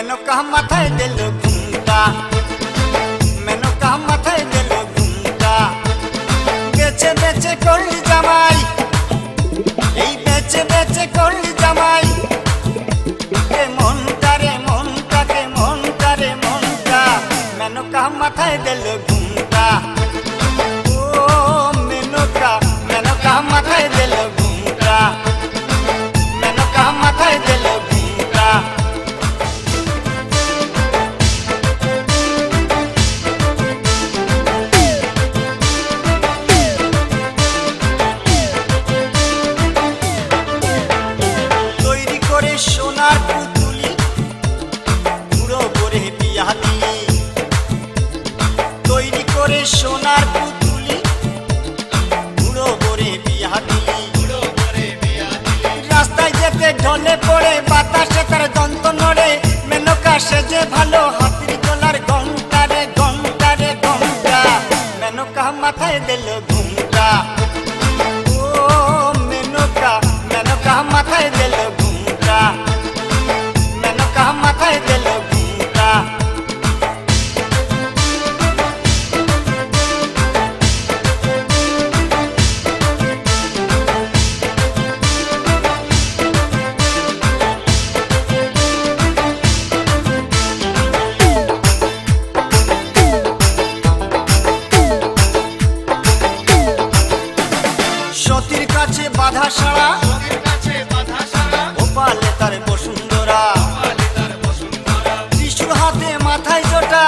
মেনকা মাথায় দিল ঘুমটা, মেনকা মাথায় দিল ঘুমটা। বেচে বেচে করলি জামাই, এই বেচে বেচে করলি জামাই। কে মনটা রে মনটা, কে মনটা রে মনটা, মেনকা মাথায় দিল ঘুমটা। ও মেনকা, মেনকা মাথায় দিল ঘুমটা, মেনকা মাথায় দিল ঘুমটা। তৈরি করে সোনার পুতুলি, বুড়ো করে বিয়া দিলি। তৈরি করে সোনার পুতুলি, বুড়ো করে বিয়া দিলি। রাস্তায় যেতে ঢলে পড়ে বাতাসে তার দন্ত নড়ে। মেনকা সেজে ভালো হাতির গলার ঘন্টা রে ঘন্টা রে ঘন্টা, মেনকা মাথায় দিল ঘুমটা। ও মেনকা, মেনকা মাথায় দিল ঘুমটা, মেনকা মাথায় দিল ঘুমটা। সতীর কাছে বাধা সারা, গোপালে তার বসুন্ধরা। ত্রিশূল হাতে মাথায় জোটা,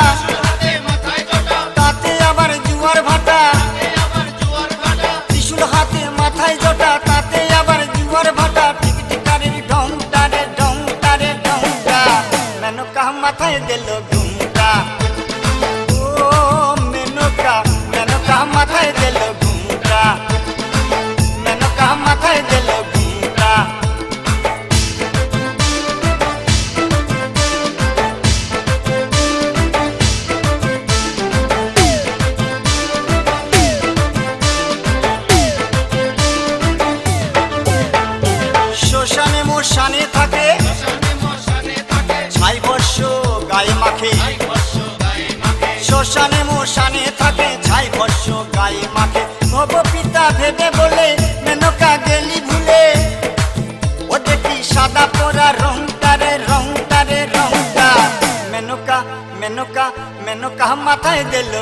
তাতে আবার জুয়ার ভাটা। ত্রিশূল হাতে মাথায় জোটা, তাতে আবার জুয়ার ভাটা। টিকটিকারের ঢংটা রে ঢংটা রে ঢংটা, মেনকা মাথায় দিল ঘুমটা। ও মেনকা, মেনকা মাথায় দিল ঘুমটা, মেনকা মাথায় দিল ঘুমটা। শ্মশানে মশানে থাকে, ছাই বর্ষ গায়ে মাখে। শ্মশানে মশানে থাকে, ছাই বর্ষ গায়ে মাখে। ভব পিতা ভেবে বলে মেনকা গেলি ভুলে। ও দেখি সাদা পরা রংটা রে রংটা রে রংটা, মেনকা, মেনকা, মেনকা মাথায় দিল